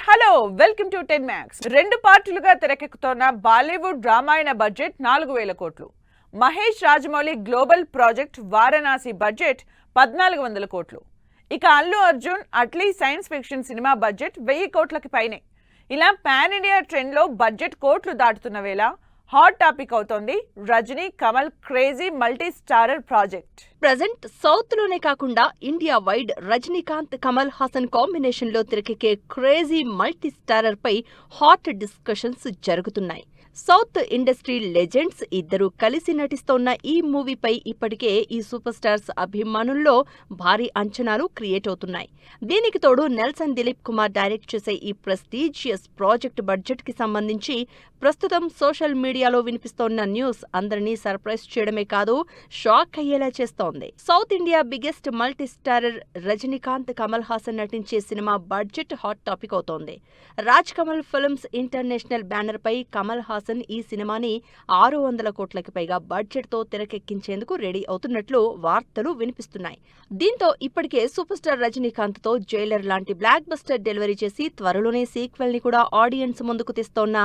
Hello welcome to 10 Max. 2 పార్టులుగా తెరకెక్కుతోన్న Bollywood Ramayana budget 4000 కోట్లు. Mahesh Rajamouli global project Varanasi budget 1400 కోట్లు. ఇక Allu Arjun Atlee science fiction cinema budget 1000 కోట్లకి పైనే. ఇలా పాన్ ఇండియా ట్రెండ్ లో బడ్జెట్ కోట్లు దాటుతున్న వేళ హాట్ టాపిక్ అవుతోంది Rajini Kamal crazy multi starrer project. Present south లోనే కాకుండా India wide Rajinikanth Kamal Haasan combination లో తెరకెక్కే క్రేజీ మల్టీ స్టారర్ పై హాట్ డిస్కషన్స్ జరుగుతున్నాయి. సౌత్ ఇండస్ట్రీ లెజెండ్స్ ఇద్దరు కలిసి నటిస్తోన్న ఈ మూవీపై ఇప్పటికే ఈ సూపర్ స్టార్స్ అభిమానుల్లో భారీ అంచనాలు క్రియేట్ అవుతున్నాయి. దీనికి తోడు నెల్సన్ దిలీప్ కుమార్ డైరెక్ట్ చేసే ఈ ప్రెస్టీజియస్ ప్రాజెక్ట్ బడ్జెట్ కి సంబంధించి ప్రస్తుతం సోషల్ మీడియాలో వినిపిస్తోన్న న్యూస్ అందరినీ సర్ప్రైజ్ చేయడమే కాదు, షాక్ అయ్యేలా చేస్తోంది. South India biggest multi starrer Rajinikanth Kamal Haasan నటించే సినిమా బడ్జెట్ హాట్ టాపిక్ అవుతోంది. Raj Kamal films international banner పై కమల్ హాసన్ ఈ సినిమాని 600 కోట్లకి పైగా బడ్జెట్ తో తెరకెక్కించేందుకు రెడీ అవుతున్నట్లు వార్తలు వినిపిస్తున్నాయి. దీంతో ఇప్పటికే సూపర్ స్టార్ రజనీకాంత్ తో జైలర్ లాంటి బ్లాక్ బస్టర్ డెలివరీ చేసి త్వరలోనే సీక్వెల్ ని కూడా ఆడియన్స్ ముందుకు తెస్తోన్న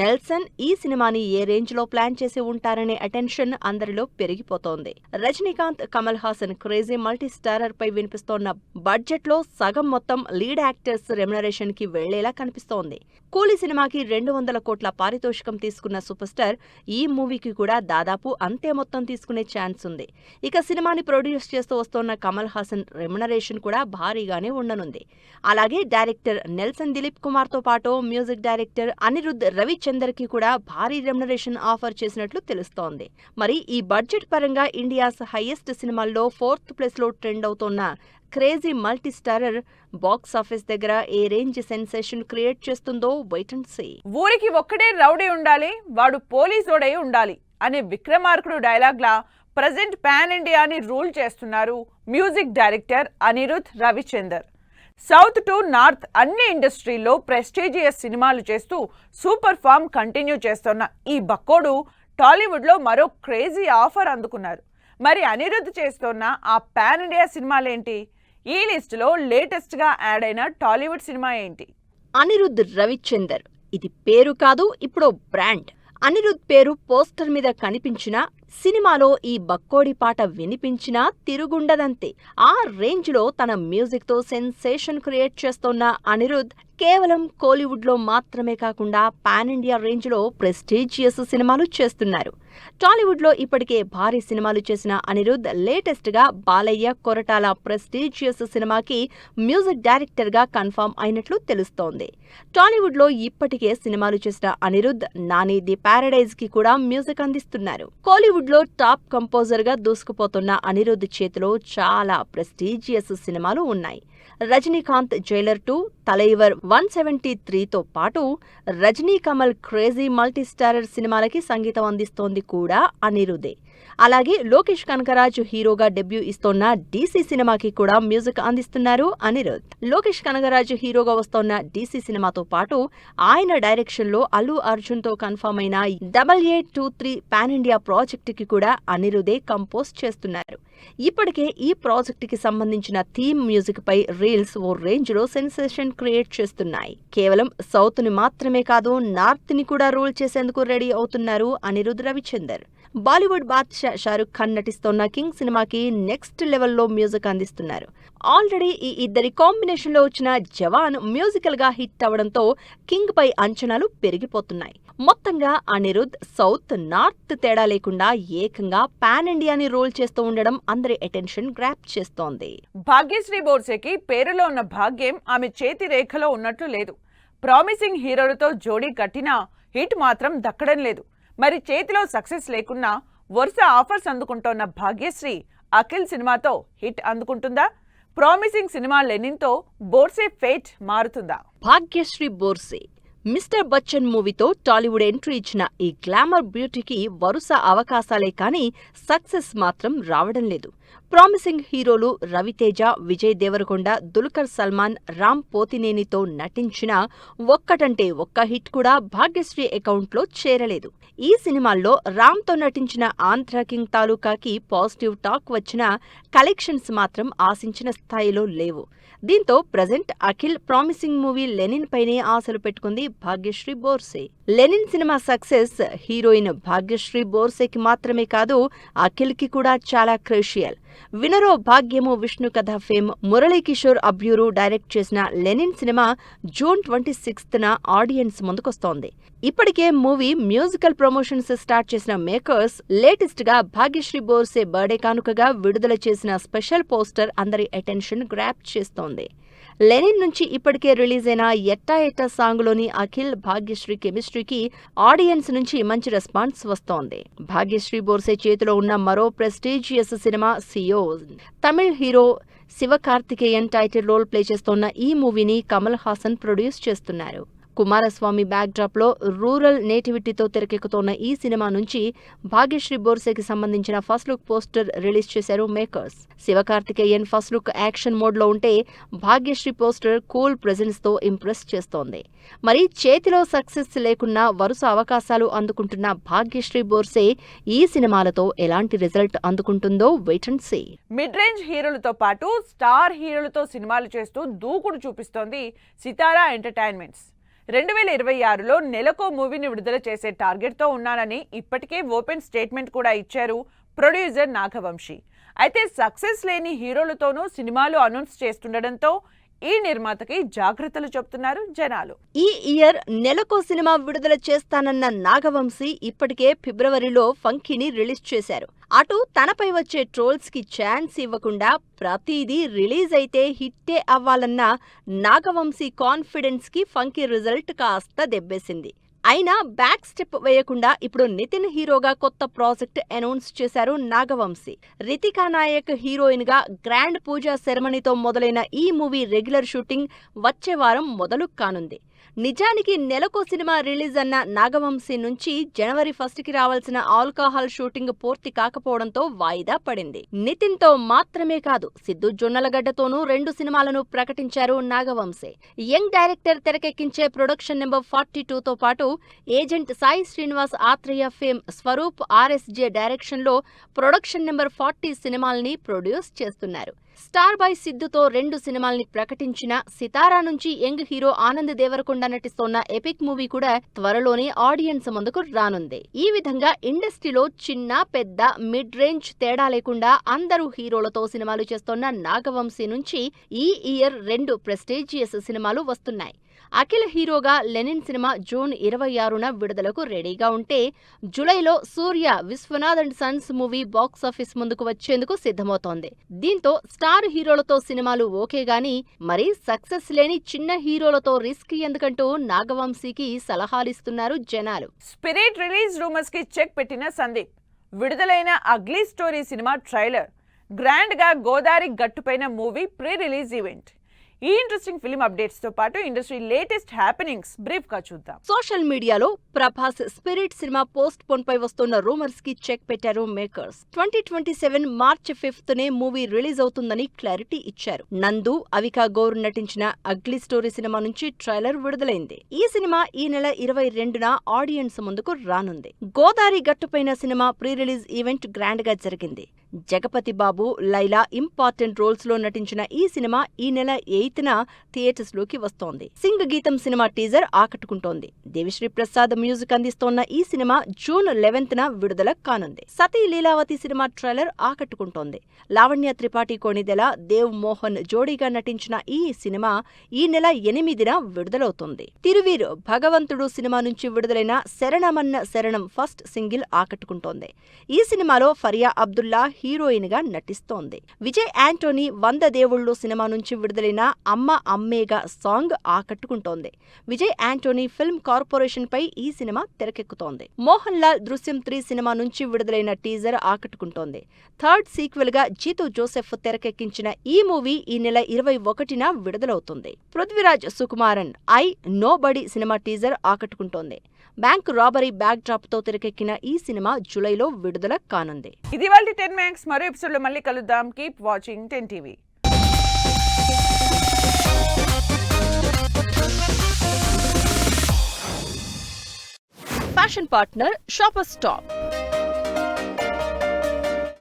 నెల్సన్ ఈ సినిమాని ఏ రేంజ్ లో ప్లాన్ చేసి ఉంటారనే అటెన్షన్ అందరిలో పెరిగిపోతోంది. Rajinikanth Kamal Haasan crazy multi starrer పై వినిపిస్తోన్న బడ్జెట్ లో సగం మొత్తం లీడ్ యాక్టర్స్ రెమ్యునరేషన్ కి వెళ్లేలా కనిపిస్తోంది. కూలీ సినిమాకి 200 కోట్ల పారితోషికం తీసుకున్న సూపర్ స్టార్ ఈ మూవీకి కూడా దాదాపు అంతే మొత్తం తీసుకునే ఛాన్స్ ఉంది. ఇక సినిమాని ప్రొడ్యూస్ చేస్తూ వస్తోన్న కమల్ హాసన్ రెమ్యునరేషన్ కూడా భారీగానే ఉండనుంది. అలాగే డైరెక్టర్ నెల్సన్ దిలీప్ కుమార్ తో పాటు మ్యూజిక్ డైరెక్టర్ అనిరుద్ రవిచందర్ కి కూడా భారీ రెమ్యునరేషన్ ఆఫర్ చేసినట్లు తెలుస్తోంది. మరి ఈ బడ్జెట్ పరంగా ఇండియాస్ హైయెస్ట్ సినిమాల్లో 4th ప్లేస్ లో ట్రెండ్ అవుతోన్న crazy multi starrer box office దగ్గర ఏ రేంజ్ సెన్సేషన్ క్రియేట్ చేస్తుందో వెయిట్ అండ్ సీ. ఊరికి ఒక్కడే రౌడీ ఉండాలి, వాడు పోలీసోడై ఉండాలి అనే విక్రమార్కుడు డైలాగ్ లా ప్రెజెంట్ పాన్ ఇండియాని రూల్ చేస్తున్నారు music director Anirudh Ravichander. South to north అన్ని ఇండస్ట్రీల్లో ప్రెస్టీజియస్ సినిమాలు చేస్తూ సూపర్ ఫామ్ కంటిన్యూ చేస్తున్న ఈ బక్కోడు టాలీవుడ్ లో మరో క్రేజీ ఆఫర్ అందుకున్నారు. మరి అనిరుద్ చేస్తున్న ఆ పాన్ ఇండియా సినిమాలేంటి? ఈ లిస్టులో లేటెస్ట్ గా యాడ్ అయిన టాలీవుడ్ సినిమా ఏంటి? అనిరుద్ రవిచందర్. ఇది పేరు కాదు, ఇప్పుడు బ్రాండ్. అనిరుద్ పేరు పోస్టర్ మీద కనిపించినా, సినిమాలో ఈ బక్కోడి పాట వినిపించినా తిరుగుండదంతే. ఆ రేంజ్ లో తన మ్యూజిక్ తో సెన్సేషన్ క్రియేట్ చేస్తోన్న అనిరుద్ కేవలం కోలీవుడ్ లో మాత్రమే కాకుండా పాన్ ఇండియా రేంజ్ లో ప్రెస్టీజియస్ సినిమాలు చేస్తున్నారు. టాలీవుడ్ లో ఇప్పటికే భారీ సినిమాలు చేసిన అనిరుద్ లేటెస్ట్ గా బాలయ్య కొరటాల ప్రెస్టీజియస్ సినిమాకి మ్యూజిక్ డైరెక్టర్ గా కన్ఫర్మ్ అయినట్లు తెలుస్తోంది. టాలీవుడ్ లో ఇప్పటికే సినిమాలు చేసిన అనిరుద్ నాని ది పారడైజ్ కి కూడా మ్యూజిక్ అందిస్తున్నారు. కోలీవుడ్ లో టాప్ కంపోజర్ గా దూసుకుపోతున్న అనిరుద్ చేతిలో చాలా ప్రెస్టీజియస్ సినిమాలు ఉన్నాయి. రజనీకాంత్ జైలర్ 2, తలైవర్ 173తో పాటు Rajini Kamal crazy multi starrer సినిమాలకి సంగీతం అందిస్తోంది కూడా అనిరుదే. అలాగే లోకేష్ కనగరాజు హీరోగా డెబ్యూ ఇస్తోన్న డీసీ సినిమాకి కూడా మ్యూజిక్ అందిస్తున్నారు అనిరుద్. లోకేష్ కనగరాజు హీరోగా వస్తోన్న డీసీ సినిమాతో పాటు ఆయన డైరెక్షన్ లో అల్లు అర్జున్ తో కన్ఫర్మ్ అయిన 8823 పాన్ ఇండియా ప్రాజెక్ట్ కి కూడా అనిరుదే కంపోజ్ చేస్తున్నారు. ఇప్పటికే ఈ ప్రాజెక్ట్ కి సంబంధించిన థీమ్ మ్యూజిక్ పై రీల్స్ ఓ రేంజ్ లో సెన్సేషన్ క్రియేట్ చేస్తున్నాయి. కేవలం సౌత్ ని మాత్రమే కాదు, నార్త్ ని కూడా రూల్ చేసేందుకు రెడీ అవుతున్నారు అనిరుద్ రవిచందర్. బాలీవుడ్ బాద్షా షారుఖ్ ఖాన్ నటిస్తోన్న కింగ్ సినిమాకి నెక్స్ట్ లెవెల్లో మ్యూజిక్ అందిస్తున్నారు. ఆల్రెడీ ఈ ఇద్దరి కాంబినేషన్ లో వచ్చిన జవాన్ మ్యూజికల్ గా హిట్ అవడంతో కింగ్ పై అంచనాలు పెరిగిపోతున్నాయి. మొత్తంగా అనిరుద్ సౌత్ నార్త్ తేడా లేకుండా ఏకంగా పాన్ ఇండియాని రోల్ చేస్తూ ఉండడం అందరి అటెన్షన్ గ్రాప్ చేస్తోంది. భాగ్యశ్రీ బోర్సేకి పేరులో ఉన్న భాగ్యం ఆమె చేతి రేఖలో ఉన్నట్లు లేదు. ప్రామిసింగ్ హీరోలతో జోడీ కట్టినా హిట్ మాత్రం దక్కడం లేదు. మరి చేతిలో సక్సెస్ లేకున్నా వరుస ఆఫర్స్ అందుకుంటోన్న భాగ్యశ్రీ అఖిల్ సినిమాతో హిట్ అందుకుంటుందా? ప్రామిసింగ్ సినిమా లెనిన్తో బోర్సే ఫేట్ మారుతుందా? భాగ్యశ్రీ బోర్సే మిస్టర్ బచ్చన్ మూవీతో టాలీవుడ్ ఎంట్రీ ఇచ్చిన ఈ గ్లామర్ బ్యూటీకి వరుస అవకాశాలే కానీ సక్సెస్ మాత్రం రావడం లేదు. ప్రామిసింగ్ హీరోలు రవితేజ, విజయ్ దేవరకొండ, దుల్కర్ సల్మాన్, రామ్ పోతినేనితో నటించిన ఒక్కటంటే ఒక్క హిట్ కూడా భాగ్యశ్రీ అకౌంట్లో చేరలేదు. ఈ సినిమాల్లో రామ్తో నటించిన ఆంధ్ర కింగ్ తాలూకాకి పాజిటివ్ టాక్ వచ్చినా కలెక్షన్స్ మాత్రం ఆశించిన స్థాయిలో లేవు. దీంతో present Akhil promising movie Lenin పైనే ఆశలు పెట్టుకుంది Bhagyashri Borse. Lenin cinema success heroine Bhagyashri బోర్సేకి మాత్రమే కాదు, అఖిల్ కి కూడా చాలా crucial. వినరో Bhagyamu Vishnu Katha fame Murali Kishore Abburu direct చేసిన లెనిన్ సినిమా జూన్ 26న ఆడియన్స్ ముందుకొస్తోంది. ఇప్పటికే మూవీ మ్యూజికల్ ప్రమోషన్స్ స్టార్ట్ చేసిన మేకర్స్ లేటెస్ట్ గా భాగ్యశ్రీ బోర్సే బర్త్డే కానుకగా విడుదల చేసిన స్పెషల్ పోస్టర్ అందరి అటెన్షన్ గ్రాప్ చేస్తోంది. లెనిన్ నుంచి ఇప్పటికే రిలీజ్ అయిన ఎట్టా ఎట్టా సాంగ్లోని అఖిల్ భాగ్యశ్రీ కెమిస్ట్రీకి ఆడియన్స్ నుంచి మంచి రెస్పాన్స్ వస్తోంది. భాగ్యశ్రీ బోర్సే చేతిలో ఉన్న మరో ప్రెస్టీజియస్ సినిమా సియో. Tamil hero Sivakarthikeyan title role play చేస్తోన్న ఈ మూవీని కమల్ హాసన్ ప్రొడ్యూస్ చేస్తున్నారు. కుమారస్వామి బ్యాక్ డ్రాప్ లో రూరల్ నేటివిటీతో తెరకెక్కుతోన్న ఈ సినిమా నుంచి భాగ్యశ్రీ బోర్సేకి సంబంధించిన ఫస్ట్ లుక్ పోస్టర్ రిలీజ్ చేశారు makers. Sivakarthikeyan first look action mode లో ఉంటే భాగ్యశ్రీ పోస్టర్ కూల్ ప్రెజెన్స్ తో ఇంప్రెస్ చేస్తోంది. మరి చేతిలో సక్సెస్ లేకున్నా వరుస అవకాశాలు అందుకుంటున్న భాగ్యశ్రీ బోర్సే ఈ సినిమాలతో ఎలాంటి రిజల్ట్ అందుకుంటుందో wait and see. Mid range హీరోలతో పాటు స్టార్ హీరోలతో సినిమాలు చేస్తూ దూకుడు చూపిస్తోంది సితారా ఎంటర్టైన్మెంట్స్. 2026లో నెలకో మూవీని విడుదల చేసే టార్గెట్తో ఉన్నానని ఇప్పటికే ఓపెన్ స్టేట్మెంట్ కూడా ఇచ్చారు ప్రొడ్యూసర్ నాగవంశీ. అయితే సక్సెస్ లేని హీరోలతోనూ సినిమాలు అనౌన్స్ చేస్తుండటంతో ఈ నిర్మాతకి జాగ్రత్తలు చెప్తున్నారు జనాలు. ఈ ఇయర్ నెలకో సినిమా విడుదల చేస్తానన్న నాగవంశీ ఇప్పటికే ఫిబ్రవరిలో ఫంకీని రిలీజ్ చేశారు. అటు తనపై వచ్చే ట్రోల్స్ కి ఛాన్స్ ఇవ్వకుండా ప్రతిదీ రిలీజ్ అయితే హిట్టే అవ్వాలన్న నాగవంశీ కాన్ఫిడెన్స్ కి ఫంకీ రిజల్ట్ కాస్త దెబ్బేసింది. అయినా బ్యాక్ స్టెప్ వేయకుండా ఇప్పుడు నితిన్ హీరోగా కొత్త ప్రాజెక్ట్ అనౌన్స్ చేశారు నాగవంశీ. రితికా నాయక్ హీరోయిన్ గా గ్రాండ్ పూజా సెరమనీతో మొదలైన ఈ మూవీ రెగ్యులర్ షూటింగ్ వచ్చే వారం మొదలు కానుంది. నిజానికి నెలకో సినిమా రిలీజ్ అన్న నాగవంశీ నుంచి జనవరి 1కి రావాల్సిన ఆల్కహాల్ షూటింగ్ పూర్తి కాకపోవడంతో వాయిదా పడింది. నితిన్ తో మాత్రమే కాదు, సిద్ధు జొన్నలగడ్డతోనూ 2 సినిమాలను ప్రకటించారు నాగవంశీ. యంగ్ డైరెక్టర్ తెరకెక్కించే ప్రొడక్షన్ నెంబర్ 42తో పాటు agent Sai Srinivas Athreya fame Swaroop RSJ direction లో ప్రొడక్షన్ నెంబర్ 40 సినిమాల్ని ప్రొడ్యూస్ చేస్తున్నారు. స్టార్ బాయ్ సిద్ధుతో 2 సినిమాల్ని ప్రకటించిన సితారా నుంచి యంగ్ హీరో ఆనంద్ దేవరకొండ నటిస్తోన్న ఎపిక్ మూవీ కూడా త్వరలోనే ఆడియన్స్ ముందుకు రానుంది. ఈ విధంగా ఇండస్ట్రీలో చిన్న పెద్ద మిడ్ రేంజ్ తేడా లేకుండా అందరూ హీరోలతో సినిమాలు చేస్తోన్న నాగవంశీ నుంచి ఈ ఇయర్ 2 ప్రెస్టీజియస్ సినిమాలు వస్తున్నాయి. అఖిల్ హీరోగా లెనిన్ సినిమా జూన్ 26న విడుదలకు రెడీగా ఉంటే, జూలైలో Surya Viswanath and sons movie box office ముందుకు వచ్చేందుకు సిద్ధమవుతోంది. దీంతో స్టార్ హీరోలతో సినిమాలు ఓకే గాని మరి సక్సెస్ లేని చిన్న హీరోలతో రిస్క్ ఎందుకంటూ నాగవంశీకి సలహాలిస్తున్నారు జనాలు. స్పిరిట్ రిలీజ్ రూమర్స్ కి చెక్ పెట్టిన సందీప్. విడుదలైన ugly story cinema trailer, grand గా Godavari Gattupaina movie pre release event. ఈ ఇంట్రెస్టింగ్ ఫిల్మ్ అప్డేట్స్ తో పాటు ఇండస్ట్రీ లేటెస్ట్ హ్యాపెనింగ్స్ బ్రీఫ్ గా చూద్దాం. సోషల్ మీడియాలో Prabhas Spirit cinema postpone పై వస్తున్న రూమర్స్ కి చెక్ పెట్టారు మేకర్స్. 2027 మార్చి 5నే మూవీ రిలీజ్ అవుతుందని క్లారిటీ ఇచ్చారు. నందు, అవికా గౌర్ నటించిన అగ్లీ స్టోరీ సినిమా నుంచి ట్రైలర్ విడుదలైంది. ఈ సినిమా ఈ నెల 22న ఆడియన్స్ ముందుకు రానుంది. Godavari Gattupaina cinema pre release event grand గా జరిగింది. జగపతి బాబు, లైలా ఇంపార్టెంట్ రోల్స్ లో నటించిన ఈ సినిమా ఈ నెల 8న థియేటర్స్ లోకి వస్తోంది. సింగ్ గీతం సినిమా టీజర్ ఆకట్టుకుంటోంది. దేవిశ్రీ ప్రసాద్ మ్యూజిక్ అందిస్తోన్న ఈ సినిమా జూన్ 11న విడుదల కానుంది. సతీ లీలావతి సినిమా ట్రైలర్ ఆకట్టుకుంటోంది. లావణ్య త్రిపాఠి కోణిదెల, దేవ్ మోహన్ జోడీగా నటించిన ఈ సినిమా ఈ నెల 8న విడుదలవుతుంది. తిరువీర్ భగవంతుడు సినిమా నుంచి విడుదలైన శరణమన్న శరణం ఫస్ట్ సింగిల్ ఆకట్టుకుంటోంది. ఈ సినిమాలో ఫరియా అబ్దుల్లా హీరోయిన్ గా నటిస్తోంది. విజయ్ యాంటోనీ 100 దేవుళ్ళు సినిమా నుంచి విడుదలైన అమ్మ అమ్మేగా సాంగ్ ఆకట్టుకుంటోంది. విజయ్ యాంటోనీ ఫిల్మ్ కార్పొరేషన్ పై ఈ సినిమా తెరకెక్కుతోంది. మోహన్ లాల్ దృశ్యం 3 సినిమా నుంచి విడుదలైన టీజర్ ఆకట్టుకుంటోంది. థర్డ్ సీక్వెల్ గా జీతూ జోసెఫ్ తెరకెక్కించిన ఈ మూవీ ఈ నెల 21న విడుదలవుతుంది. Prithviraj Sukumaran I nobody cinema teaser ఆకట్టుకుంటోంది. బ్యాంక్ రాబరీ బ్యాక్ డ్రాప్ తో తెరకెక్కిన ఈ సినిమా జూలైలో విడుదల కానుంది. ఇది వాళ్ళ 10 థ్యాంక్స్. మరో ఎపిసోడ్లో మళ్ళీ కలుద్దాం. Keep watching 10 TV. Fashion partner shopper stop.